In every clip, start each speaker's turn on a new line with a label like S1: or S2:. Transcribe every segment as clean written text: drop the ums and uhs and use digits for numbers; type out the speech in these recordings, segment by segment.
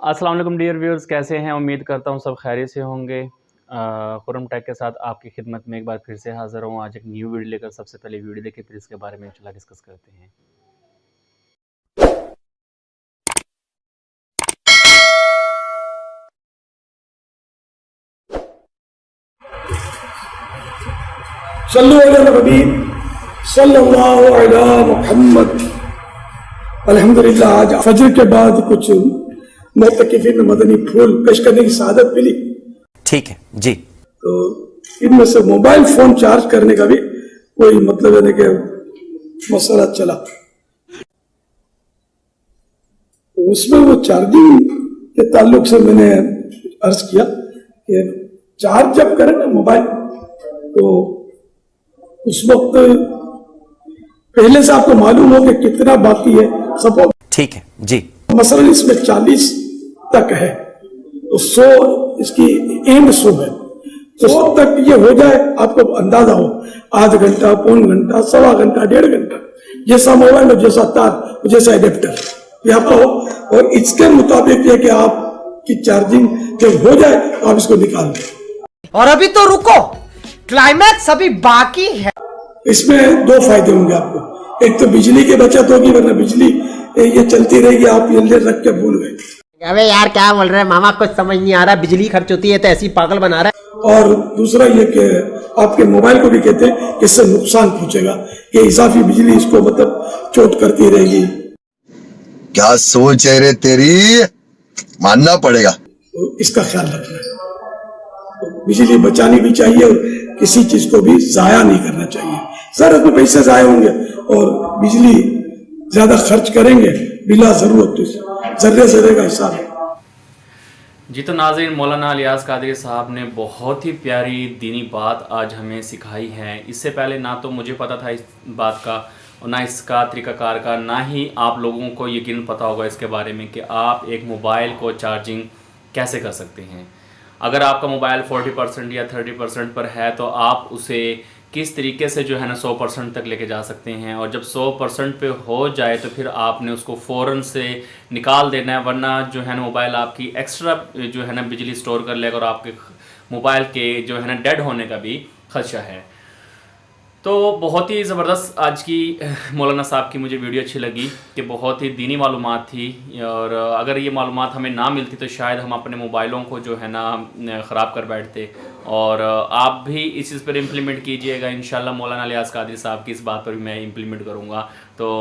S1: अस्सलाम वालेकुम dear viewers, कैसे हैं? उम्मीद करता हूँ सब खैरियत से होंगे। खुरम टेक के साथ आपकी खिदमत में एक बार फिर से हाज़िर हूँ। आज एक न्यू वीडियो लेकर सबसे पहले वीडियो देखिए, फिर इसके बारे में इंशाल्लाह डिस्कस करते हैं।
S2: सल्लु अला नबी सल्लल्लाहु अला मुहम्मद। अल्हम्दुलिल्लाह आज फजर के बाद कुछ मोतकिफी में मदनी फूल पेश करने की सआदत मिली।
S3: ठीक है जी।
S2: तो इनमें से मोबाइल फोन चार्ज करने का भी कोई मतलब है कि मसला चला, तो उसमें वो चार्जिंग के ताल्लुक से मैंने अर्ज किया कि चार्ज जब करें ना मोबाइल, तो उस वक्त पहले से आपको मालूम हो कि कितना बाकी है। सपोज
S3: ठीक है जी।
S2: मसलन इसमें 40 तक है, तो 100 इसकी एंड 100 है, तो 100 तक ये हो जाए, आपको अंदाजा हो आध घंटा, पौन घंटा, सवा घंटा, 1.5 घंटा, जैसा मोबाइल में जैसा तार जैसा एडेप्टर ये आपका हो, और इसके मुताबिक ये कि आपकी चार्जिंग जब हो जाए तो आप इसको निकाल दें।
S4: और अभी तो रुको, क्लाइमैक्स अभी बाकी है।
S2: इसमें 2 फायदे होंगे आपको। एक तो बिजली की बचत होगी, वरना बिजली ये चलती रहेगी, आप ये रख के भूल गए।
S4: अबे यार क्या बोल रहे हैं मामा, कुछ समझ नहीं आ रहा। बिजली खर्च होती है तो ऐसी पागल बना रहा है।
S2: और दूसरा ये कि आपके मोबाइल को भी कहते हैं कि इससे नुकसान पहुंचेगा, कि इजाफी बिजली इसको मतलब चोट करती रहेगी।
S5: क्या सोच है रे तेरी, मानना पड़ेगा।
S2: तो इसका ख्याल रखना है। तो बिजली बचानी भी चाहिए और किसी चीज को भी जाया नहीं करना चाहिए। जरूरत में पैसे जाया होंगे और बिजली ज्यादा खर्च करेंगे बिला जरूरत, तो जर्रे जर्रे का हिसाब है।
S1: जी तो नाज़रीन, मौलाना इलियास कादरी साहब ने बहुत ही प्यारी दीनी बात आज हमें सिखाई है। इससे पहले ना तो मुझे पता था इस बात का, और ना इसका तरीक़ाकार का, ना ही आप लोगों को यकीन पता होगा इसके बारे में कि आप एक मोबाइल को चार्जिंग कैसे कर सकते हैं। अगर आपका मोबाइल 40% या 30% पर है तो आप उसे किस तरीके से जो है ना 100% तक लेके जा सकते हैं, और जब 100% पे हो जाए तो फिर आपने उसको फ़ौरन से निकाल देना है, वरना जो है ना मोबाइल आपकी एक्स्ट्रा जो है ना बिजली स्टोर कर लेगा और आपके मोबाइल के जो है ना डेड होने का भी खदशा है। तो बहुत ही ज़बरदस्त आज की मौलाना साहब की मुझे वीडियो अच्छी लगी कि बहुत ही दीनी मालूमात थी, और अगर ये मालूमात हमें ना मिलती तो शायद हम अपने मोबाइलों को जो है ना ख़राब कर बैठते। और आप भी इस चीज़ पर इम्प्लीमेंट कीजिएगा इंशाल्लाह। मौलाना इलियास कादरी साहब की इस बात पर भी मैं इम्प्लीमेंट करूँगा। तो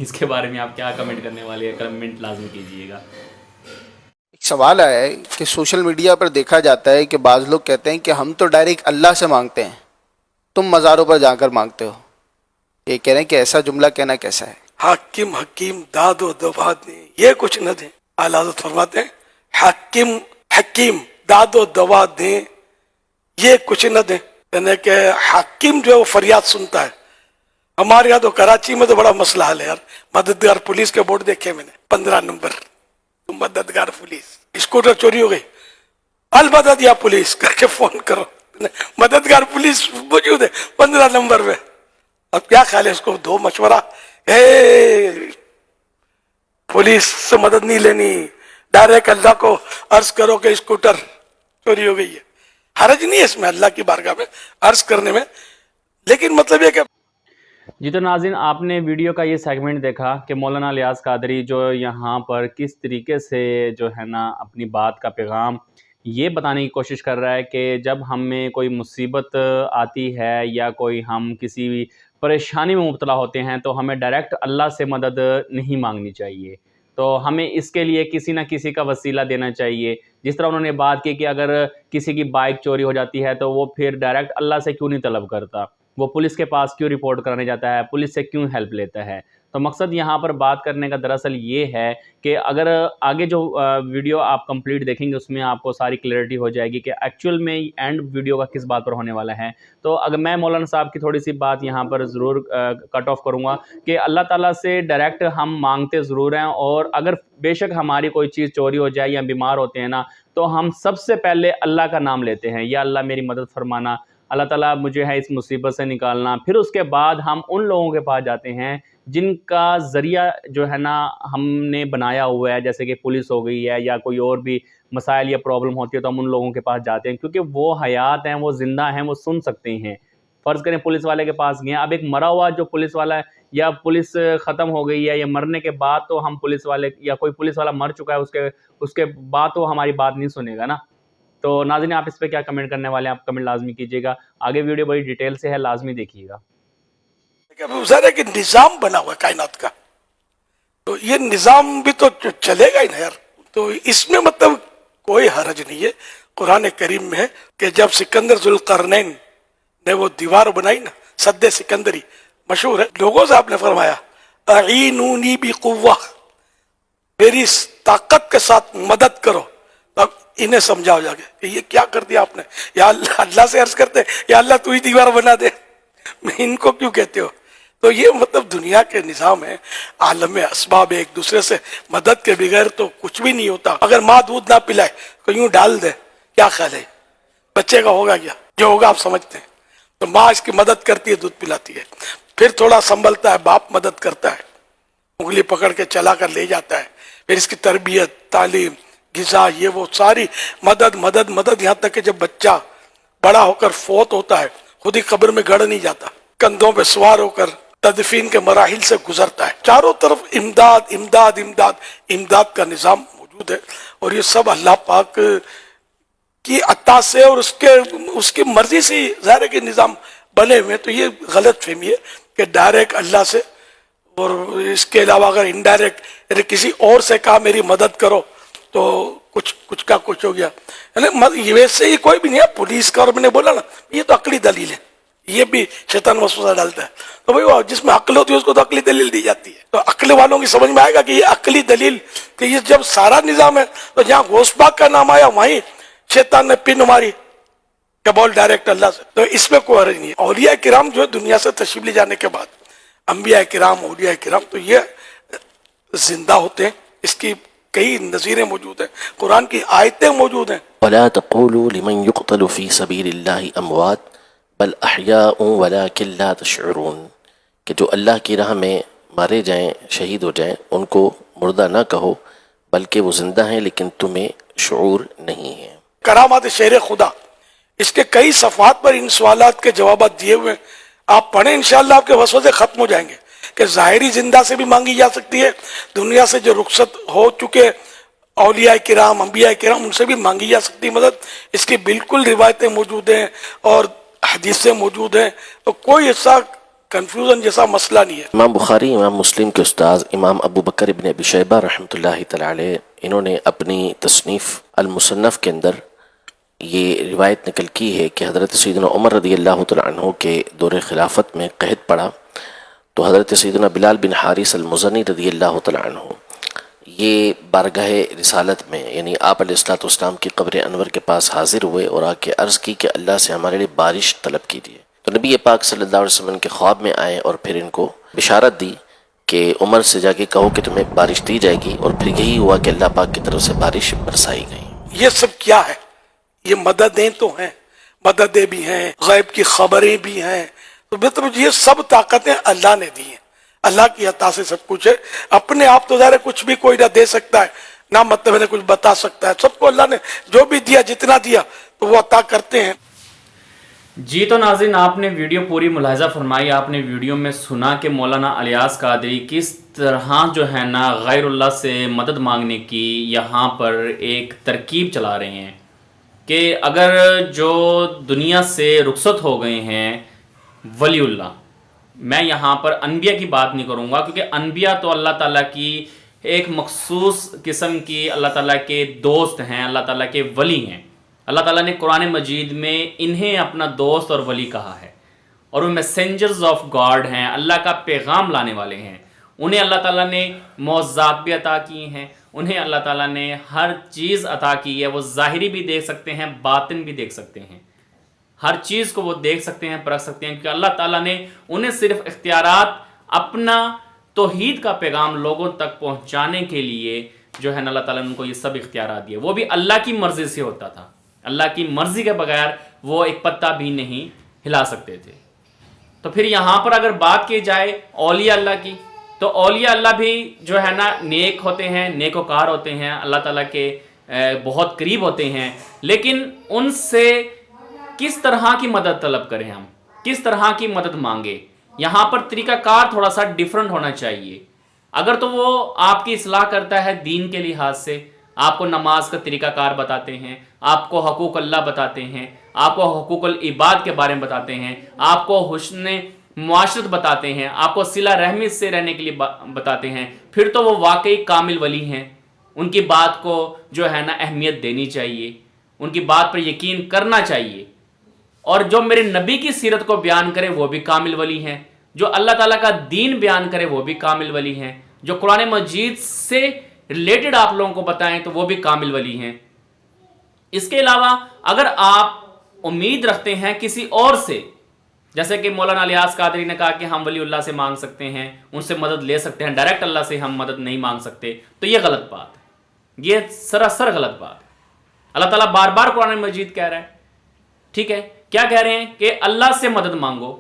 S1: इसके बारे में आप क्या कमेंट करने वाले हैं, कमेंट लाजमी कीजिएगा।
S6: एक सवाल आया है कि सोशल मीडिया पर देखा जाता है कि बाज़ लोग कहते हैं कि हम तो डायरेक्ट अल्लाह से मांगते हैं, तुम मज़ारों पर जाकर मांगते हो। ये कह रहे हैं कि ऐसा जुमला कहना कैसा है?
S2: हाकिम हकीम दादो दवाद ने ये कुछ न दे। आला हज़रत फरमाते हैं हाकिम हकीम दादो दवा दे, ये कुछ न दे। यानी कि हाकिम जो है वो फरियाद सुनता है। हमारे यहाँ तो कराची में तो बड़ा मसला हाल है यार। मददगार पुलिस के बोर्ड देखे मैंने, 15 नंबर, मददगार पुलिस, स्कूटर चोरी हो गई, अल मदद या पुलिस करके फोन करो, मददगार पुलिस मौजूद है 15 नंबर में। अब क्या ख्याल है, इसको दो मशवरा, पुलिस से मदद नहीं लेनी, डायरेक्ट अल्लाह को अर्ज करो कि स्कूटर चोरी हो गई है। हरज नहीं है इसमें अल्लाह की बारगाह में अर्ज करने में, लेकिन मतलब ये कि
S1: जी तो नाज़रीन, आपने वीडियो का ये सेगमेंट देखा कि मौलाना इलियास कादरी जो यहाँ पर किस तरीके से जो है ना अपनी बात का पैगाम ये बताने की कोशिश कर रहा है कि जब हमें कोई मुसीबत आती है या कोई हम किसी भी परेशानी में मुब्तला होते हैं तो हमें डायरेक्ट अल्लाह से मदद नहीं मांगनी चाहिए। तो हमें इसके लिए किसी न किसी का वसीला देना चाहिए। जिस तरह उन्होंने बात की कि अगर किसी की बाइक चोरी हो जाती है तो वो फिर डायरेक्ट अल्लाह से क्यों नहीं तलब करता, वो पुलिस के पास क्यों रिपोर्ट कराने जाता है, पुलिस से क्यों हेल्प लेता है। तो मकसद यहाँ पर बात करने का दरअसल ये है कि अगर आगे जो वीडियो आप कंप्लीट देखेंगे उसमें आपको सारी क्लैरिटी हो जाएगी कि एक्चुअल में एंड वीडियो का किस बात पर होने वाला है। तो अगर मैं मौलाना साहब की थोड़ी सी बात यहाँ पर ज़रूर कट ऑफ करूँगा कि अल्लाह ताला से डायरेक्ट हम मांगते ज़रूर हैं, और अगर बेशक हमारी कोई चीज़ चोरी हो जाए या बीमार होते हैं ना, तो हम सबसे पहले अल्लाह का नाम लेते हैं, या अल्लाह मेरी मदद फरमाना, अल्लाह ताला मुझे है इस मुसीबत से निकालना। फिर उसके बाद हम उन लोगों के पास जाते हैं जिनका ज़रिया जो है ना हमने बनाया हुआ है, जैसे कि पुलिस हो गई है या कोई और भी मसाइल या प्रॉब्लम होती है तो हम उन लोगों के पास जाते हैं, क्योंकि वो हयात हैं, वो ज़िंदा हैं, वो सुन सकते हैं। फ़र्ज़ करें पुलिस वाले के पास गए, अब एक मरा हुआ जो पुलिस वाला है या पुलिस ख़त्म हो गई है या मरने के बाद तो हम पुलिस वाले या कोई पुलिस वाला मर चुका है उसके बाद तो हमारी बात नहीं सुनेगा ना। तो नाज़रीन, आप इस पे क्या कमेंट करने वाले हैं? आप कमेंट लाज़मी कीजिएगा। आगे वीडियो बड़ी डिटेल से है, लाज़मी देखिएगा।
S2: ज़रा कि निज़ाम बना हुआ है कायनात का, तो ये निज़ाम भी तो चलेगा ही ना यार। तो इसमें मतलब कोई हरज नहीं है। कुरान करीम में है कि जब सिकंदर जुल्करनैन ने वो दीवार बनाई ना, सद्दे सिकंदरी मशहूर है, लोगों से आपने फरमाया अईनूनी बिकुव्वा, मेरी ताकत के साथ मदद करो। अब इन्हें समझाओ जाके कि ये क्या कर दिया आपने। या अल्लाह से अर्ज करते या अल्लाह तू ही दीवार बना दे, इनको क्यों कहते हो। तो ये मतलब दुनिया के निज़ाम है, आलम असबाब है, एक दूसरे से मदद के बगैर तो कुछ भी नहीं होता। अगर माँ दूध ना पिलाए तो यूं डाल दे, क्या ख्याल है बच्चे का होगा क्या? जो होगा आप समझते हैं। तो माँ इसकी मदद करती है, दूध पिलाती है, फिर थोड़ा संभलता है, बाप मदद करता है, उंगली पकड़ के चला कर ले जाता है, फिर इसकी तरबियत, तालीम, गिज़ा, ये वो सारी मदद मदद मदद, यहाँ तक कि जब बच्चा बड़ा होकर फोत होता है खुद ही कब्र में गड़ नहीं जाता, कंधों पे सवार होकर तदफीन के मराहिल से गुजरता है। चारों तरफ इमदाद इमदाद इमदाद इमदाद का निज़ाम मौजूद है। और ये सब अल्लाह पाक की अता से और उसकी मर्जी से ज़ाहिर है कि निज़ाम बने हुए। तो ये गलत फहमी है कि डायरेक्ट अल्लाह से, और इसके अलावा अगर इनडायरेक्ट किसी और से कहा मेरी मदद करो तो कुछ का कुछ हो गया। वैसे ही कोई भी नहीं है पुलिस का, और मैंने बोला ना ये तो अकली दलील है, ये भी शैतान वसवसा डालता है। तो भाई जिसमें अक्ल होती है उसको तो अकली दलील दी जाती है। तो अक्ल वालों की समझ में आएगा कि ये अकली दलील, कि ये जब सारा निजाम है तो जहाँ गोशबाग का नाम आया वहीं शैतान ने पिन मारी कि बोल डायरेक्ट अल्लाह से। तो इसमें कोई हर्ज नहीं है। औलिया किराम जो है दुनिया से तशरीफ ले जाने के बाद, अंबिया किराम, औलिया किराम, तो ये जिंदा होते हैं। इसकी कई नज़ीरें मौजूद हैं, कुरान की आयतें मौजूद हैं।
S7: वला तक़ूलू लिमन युक़तलु फ़ी सबीलिल्लाहि अमवात बल अहयाउन वलाकिन ला तशऊरून, कि जो अल्लाह की राह में मारे जाएं, शहीद हो जाएं, उनको मुर्दा ना कहो बल्कि वो जिंदा हैं लेकिन तुम्हें शऊर नहीं है।
S2: करामात शेर खुदा, इसके कई सफ़ात पर इन सवालात के जवाब दिए हुए हैं। आप पढ़ें, इंशाअल्लाह आपके वसवसे खत्म हो जाएंगे कि ज़ाहिरी जिंदा से भी मांगी जा सकती है, दुनिया से जो रुखसत हो चुके औलिया किराम, अंबिया किराम, उनसे भी मांगी जा सकती है मदद। इसकी बिल्कुल रिवायतें मौजूद हैं और हदीसें मौजूद हैं, तो कोई ऐसा कंफ्यूजन जैसा मसला नहीं है।
S7: इमाम बुखारी, इमाम मुस्लिम के उस्ताद इमाम अबू बकर इब्न अबी शैबा रहमतुल्लाहि तआला अलैह, इन्होंने अपनी तसनीफ़ अल-मुसन्नफ़ के अंदर ये रिवायत निकल की है कि हज़रत सैयदना उमर रज़ियल्लाहु तआला अन्हु के दौरे खिलाफत में कहत पड़ा तो हज़रत सैयदना बिलाल बिन हारिस अल-मुज़नी रज़ियल्लाहु तआला अन्हु ये बारगाह रिसालत में, यानी आप अलैहिस्सलाम की कब्र अनवर के पास हाजिर हुए और आके अर्ज़ की कि अल्लाह से हमारे लिए बारिश तलब कीजिए। तो नबी पाक सल्लल्लाहु अलैहि वसल्लम के ख्वाब में आए और फिर इनको बिशारत दी कि उमर से जाके कहो कि तुम्हें बारिश दी जाएगी, और फिर यही हुआ कि अल्लाह पाक की तरफ से बारिश बरसाई गई।
S2: ये सब क्या है? ये मददें तो हैं, मददें भी हैं, गैब की खबरें भी हैं। तो मतलब ये सब ताकतें अल्लाह ने दी हैं, अल्लाह की अता से सब कुछ है। अपने आप तो ज़ाहिर कुछ भी कोई ना दे सकता है, ना मतलब है कुछ बता सकता है। सबको अल्लाह ने जो भी दिया, जितना दिया, तो वो अता करते हैं।
S1: जी तो नाज़रीन, आपने वीडियो पूरी मुलाहिज़ा फरमाई। आपने वीडियो में सुना कि मौलाना इलियास कादरी किस तरह जो है ना गैरुल्लाह से मदद मांगने की यहाँ पर एक तरकीब चला रहे हैं कि अगर जो दुनिया से रुखसत हो गए हैं वलीउल्लाह, मैं यहाँ पर अनबिया की बात नहीं करूँगा क्योंकि अनबिया तो अल्लाह ताला की एक मखसूस किस्म की अल्लाह ताला के दोस्त हैं, अल्लाह ताला के वली हैं। अल्लाह ताला ने कुरान मजीद में इन्हें अपना दोस्त और वली कहा है, और वो मैसेंजर्स ऑफ गॉड हैं, अल्लाह का पैगाम लाने वाले हैं। उन्हें अल्लाह ताला ने मौज़ात भी अता की हैं, उन्हें अल्लाह ताला ने हर चीज़ अता की है। वो ज़ाहिरी भी देख सकते हैं, बातिन भी देख सकते हैं, हर चीज़ को वो देख सकते हैं, परख सकते हैं, क्योंकि अल्लाह ताला ने उन्हें सिर्फ इख्तियारात अपना तौहीद का पैगाम लोगों तक पहुँचाने के लिए जो है ना अल्लाह ताला ने उनको ये सब इख्तियारात दिए। वो भी अल्लाह की मर्ज़ी से होता था, अल्लाह की मर्ज़ी के बगैर वो एक पत्ता भी नहीं हिला सकते थे। तो फिर यहाँ पर अगर बात की जाए औलिया अल्लाह की, तो औलिया अल्लाह भी जो है ना नेक होते हैं, नेकोकार होते हैं, अल्लाह ताला के बहुत करीब होते हैं, लेकिन उनसे किस तरह की मदद तलब करें, हम किस तरह की मदद मांगे, यहाँ पर तरीकाकार थोड़ा सा डिफरेंट होना चाहिए। अगर तो वो आपकी इस्लाह करता है दीन के लिहाज से, आपको नमाज का तरीकाकार बताते हैं, आपको हकूक़ अल्लाह बताते हैं, आपको हकूक़ुल इबाद के बारे में बताते हैं, आपको हुस्न मुआशरत बताते हैं, आपको सिला रहमी से रहने के लिए बताते हैं, फिर तो वो वाकई कामिल वली हैं। उनकी बात को जो है ना अहमियत देनी चाहिए, उनकी बात पर यकीन करना चाहिए। और जो मेरे नबी की सीरत को बयान करे वो भी कामिल वली हैं, जो अल्लाह ताला का दीन बयान करे वो भी कामिल वली हैं, जो कुरान मजीद से रिलेटेड आप लोगों को बताएं तो वो भी कामिल वली हैं। इसके अलावा अगर आप उम्मीद रखते हैं किसी और से, जैसे कि मौलाना इलियास कादरी ने कहा कि हम वलीउल्लाह से मांग सकते हैं, उनसे मदद ले सकते हैं, डायरेक्ट अल्लाह से हम मदद नहीं मांग सकते, तो ये गलत बात है, ये सरासर गलत बात है। अल्लाह ताला बार बार कुरान मजीद कह रहा है, ठीक है, क्या कह रहे हैं कि अल्लाह से मदद मांगो।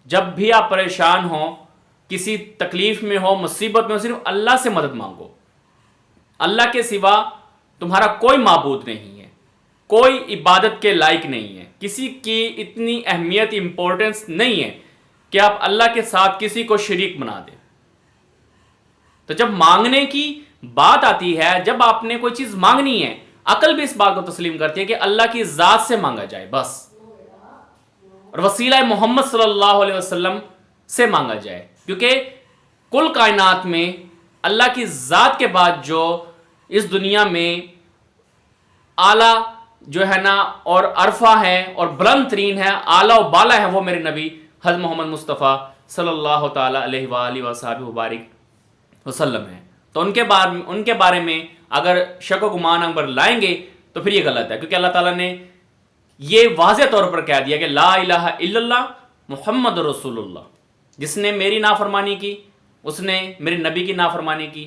S1: जब भी आप परेशान हो, किसी तकलीफ में हो, मुसीबत में हो, सिर्फ अल्लाह से मदद मांगो। अल्लाह के सिवा तुम्हारा कोई माबूद नहीं है, कोई इबादत के लायक नहीं है, किसी की इतनी अहमियत इंपॉर्टेंस नहीं है कि आप अल्लाह के साथ किसी को शरीक बना दें। तो जब मांगने की बात आती है, जब आपने कोई चीज मांगनी है, अकल भी इस बात को तस्लीम करती है कि अल्लाह की जात से मांगा जाए बस, और वसीला मोहम्मद सल्लल्लाहु अलैहि वसल्लम से मांगा जाए, क्योंकि कुल कायनात में अल्लाह की जात के बाद जो इस दुनिया में आला जो है ना और अरफा है और बुलंद तरीन है, आला और बाला है, वो मेरे नबी हज़रत मोहम्मद मुस्तफ़ा सल्लल्लाहु ताला अलैहि वालिहि वसल्लम है। तो उनके बारे में अगर शक व गुमान अगर लाएंगे तो फिर ये गलत है, क्योंकि अल्लाह ताला ने ये वाज़ेह तौर पर कह दिया कि ला इलाहा इल्लल्लाह मुहम्मद रसूलुल्लाह। जिसने मेरी नाफरमानी की उसने मेरे नबी की नाफरमानी की,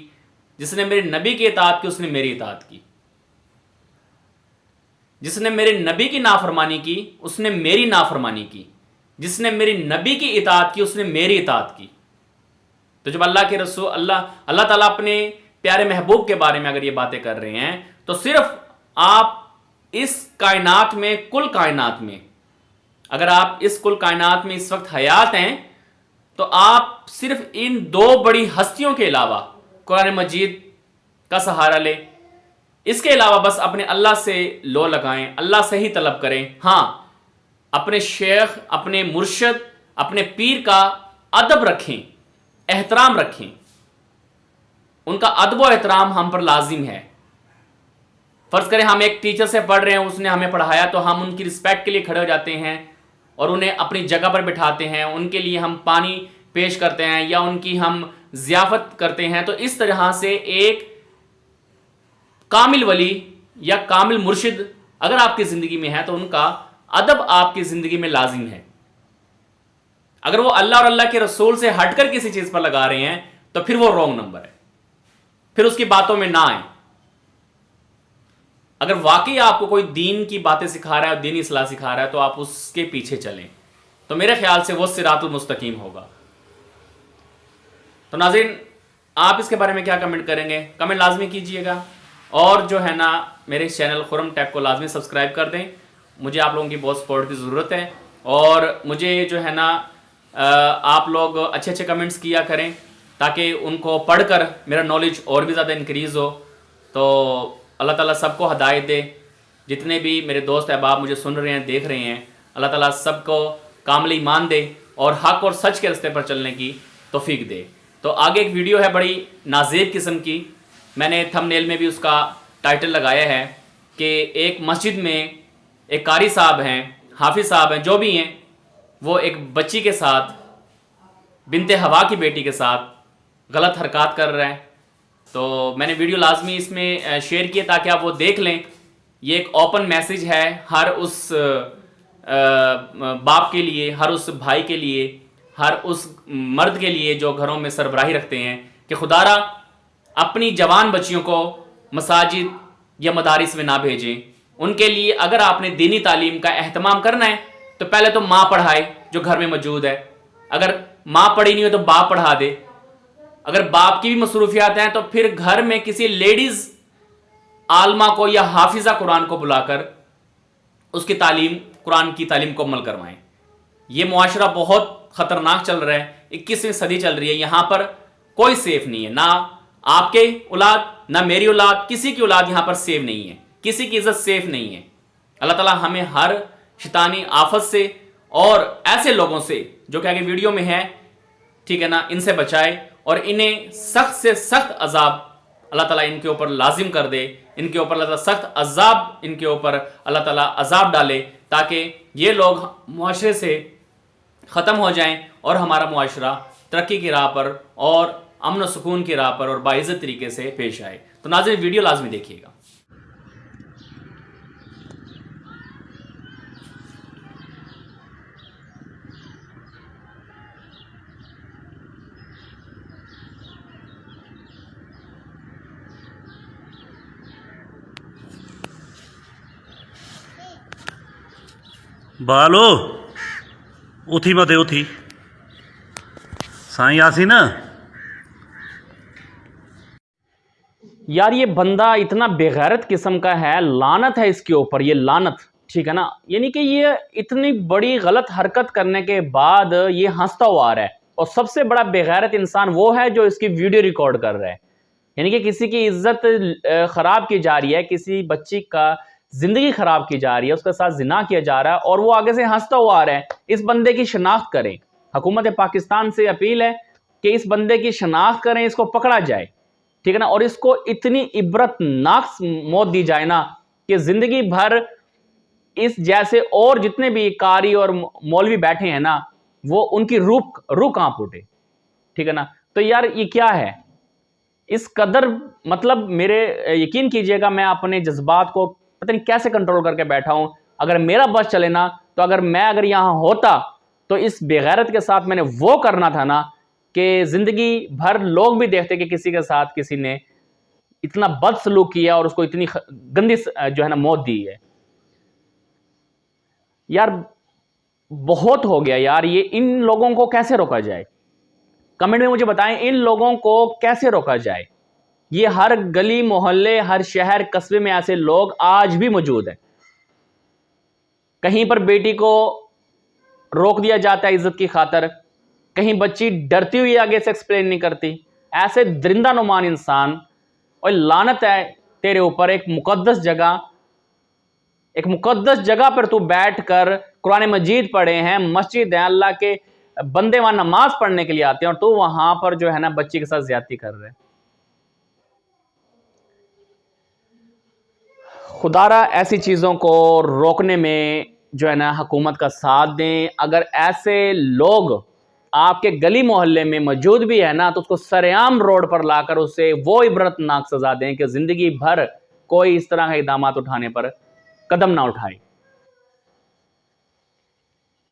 S1: जिसने मेरे नबी की इताअत की उसने मेरी इताअत की, जिसने मेरे नबी की नाफरमानी की उसने मेरी नाफरमानी की, जिसने मेरी नबी की इताअत की उसने मेरी इताअत की। तो जब अल्लाह के रसूल अल्लाह ताला अपने प्यारे महबूब के बारे में अगर ये बातें कर रहे हैं, तो सिर्फ आप इस कायनात में, कुल कायनात में, अगर आप इस कुल कायनात में इस वक्त हयात हैं, तो आप सिर्फ इन दो बड़ी हस्तियों के अलावा कुरान मजीद का सहारा लें। इसके अलावा बस अपने अल्लाह से लो लगाएं, अल्लाह से ही तलब करें। हाँ, अपने शेख, अपने मुर्शद, अपने पीर का अदब रखें, एहतराम रखें, उनका अदब व एहतराम हम पर लाजिम है। फर्ज करें हम एक टीचर से पढ़ रहे हैं, उसने हमें पढ़ाया, तो हम उनकी रिस्पेक्ट के लिए खड़े हो जाते हैं और उन्हें अपनी जगह पर बिठाते हैं, उनके लिए हम पानी पेश करते हैं या उनकी हम ज़ियाफ़त करते हैं। तो इस तरह से एक कामिल वली या कामिल मुर्शिद अगर आपकी ज़िंदगी में है तो उनका अदब आपकी ज़िंदगी में लाजिम है। अगर वो अल्लाह और अल्लाह के रसूल से हटकर किसी चीज़ पर लगा रहे हैं तो फिर वो रॉन्ग नंबर है, फिर उसकी बातों में ना आए। अगर वाकई आपको कोई दीन की बातें सिखा रहा है और दीनी इस्लाह सिखा रहा है तो आप उसके पीछे चलें, तो मेरे ख्याल से वो सिरातुल मुस्तकीम होगा। तो नाज़रीन, आप इसके बारे में क्या कमेंट करेंगे, कमेंट लाजमी कीजिएगा, और जो है ना मेरे चैनल खुरम टैब को लाजमी सब्सक्राइब कर दें। मुझे आप लोगों की बहुत सपोर्ट की ज़रूरत है, और मुझे जो है ना आप लोग अच्छे अच्छे कमेंट्स किया करें ताकि उनको पढ़कर मेरा नॉलेज और भी ज़्यादा इंक्रीज़ हो। तो अल्लाह ताला सबको हदायत दे, जितने भी मेरे दोस्त अहबाब मुझे सुन रहे हैं, देख रहे हैं, अल्लाह ताला सबको कामिल ईमान दे और हक़ और सच के रास्ते पर चलने की तौफीक दे। तो आगे एक वीडियो है बड़ी नाज़ेब किस्म की, मैंने थंबनेल में भी उसका टाइटल लगाया है कि एक मस्जिद में एक कारी साहब हैं, हाफिज़ साहब हैं, जो भी हैं, वो एक बच्ची के साथ, बिनते हवा की बेटी के साथ गलत हरकत कर रहे हैं। तो मैंने वीडियो लाजमी इसमें शेयर किया ताकि आप वो देख लें। ये एक ओपन मैसेज है हर उस बाप के लिए, हर उस भाई के लिए, हर उस मर्द के लिए जो घरों में सरबराही रखते हैं कि खुदारा अपनी जवान बच्चियों को मसाजिद या मदारिस में ना भेजें। उनके लिए अगर आपने दीनी तालीम का अहतमाम करना है तो पहले तो माँ पढ़ाए जो घर में मौजूद है, अगर माँ पढ़ी नहीं हो तो बाप पढ़ा दे। अगर बाप की भी मसरूफियात हैं तो फिर घर में किसी लेडीज आलमा को या हाफिजा कुरान को बुलाकर उसकी तालीम, कुरान की तालीम को अमल करवाएं। यह मुआशरा बहुत खतरनाक चल रहा है, 21वीं सदी चल रही है, यहां पर कोई सेफ नहीं है, ना आपके औलाद ना मेरी औलाद, किसी की औलाद यहां पर सेफ नहीं है, किसी की इज्जत सेफ नहीं है। अल्लाह ताला हमें हर शैतानी आफत से और ऐसे लोगों से जो कि आगे वीडियो में है, ठीक है ना, इनसे बचाए और इन्हें सख्त से सख्त अजाब अल्लाह ताला इनके ऊपर लाजिम कर दे, इनके ऊपर अल्लाह ताला सख्त अजाब इनके ऊपर अल्लाह ताला अजाब डाले, ताकि ये लोग मुआशरे से ख़त्म हो जाएं और हमारा मुआशरा तरक्की की राह पर और अमन व सुकून की राह पर और बाइज़्ज़त तरीके से पेश आए। तो नाज़रीन, वीडियो लाजमी देखिएगा।
S8: बालो उथी मते उथी साईं यासीन।
S1: यार ये बंदा इतना बेगैरत किस्म का है, लानत है इसके ऊपर, ये लानत, ठीक है ना। यानी कि ये इतनी बड़ी गलत हरकत करने के बाद ये हंसता हुआ आ रहा है, और सबसे बड़ा बेगैरत इंसान वो है जो इसकी वीडियो रिकॉर्ड कर रहा है। यानी कि किसी की इज्जत खराब की जा रही है, किसी बच्ची का जिंदगी खराब की जा रही है, उसके साथ जिना किया जा रहा है और वो आगे से हंसता हुआ आ रहा है। इस बंदे की शनाख्त करें, हुकूमत पाकिस्तान से अपील है कि इस बंदे की शनाख्त करें, इसको पकड़ा जाए, ठीक है ना, और इसको इतनी इबरतनाक मौत दी जाए ना कि जिंदगी भर इस जैसे और जितने भी कारी और मौलवी बैठे हैं ना, वो उनकी रूह कांप उठे, ठीक है ना। तो यार ये क्या है, इस कदर, मतलब मेरे यकीन कीजिएगा, मैं अपने जज्बात को पता नहीं कैसे कंट्रोल करके बैठा हूं। अगर मेरा बस चले ना, तो अगर यहां होता तो इस बेगैरत के साथ मैंने वो करना था ना कि जिंदगी भर लोग भी देखते कि किसी के साथ किसी ने इतना बदसलूक किया और उसको इतनी गंदी जो है ना मौत दी है। यार बहुत हो गया यार, ये इन लोगों को कैसे रोका जाए? कमेंट में मुझे बताएं, इन लोगों को कैसे रोका जाए? ये हर गली मोहल्ले, हर शहर कस्बे में ऐसे लोग आज भी मौजूद हैं। कहीं पर बेटी को रोक दिया जाता है इज्जत की खातर, कहीं बच्ची डरती हुई आगे से एक्सप्लेन नहीं करती। ऐसे दरिंदा नुमान इंसान, और लानत है तेरे ऊपर, एक मुकद्दस जगह पर तू बैठकर कुरान मजीद पढ़े हैं, मस्जिद है, अल्लाह के बंदे वहां नमाज पढ़ने के लिए आते हैं, और तू वहां पर जो है ना बच्ची के साथ ज्यादती कर रहे हैं। खुदारा ऐसी चीज़ों को रोकने में जो है ना हुकूमत का साथ दें। अगर ऐसे लोग आपके गली मोहल्ले में मौजूद भी है ना, तो उसको सरेआम रोड पर लाकर उसे वो इबरतनाक सजा दें कि ज़िंदगी भर कोई इस तरह के इक़दामात उठाने पर कदम ना उठाए।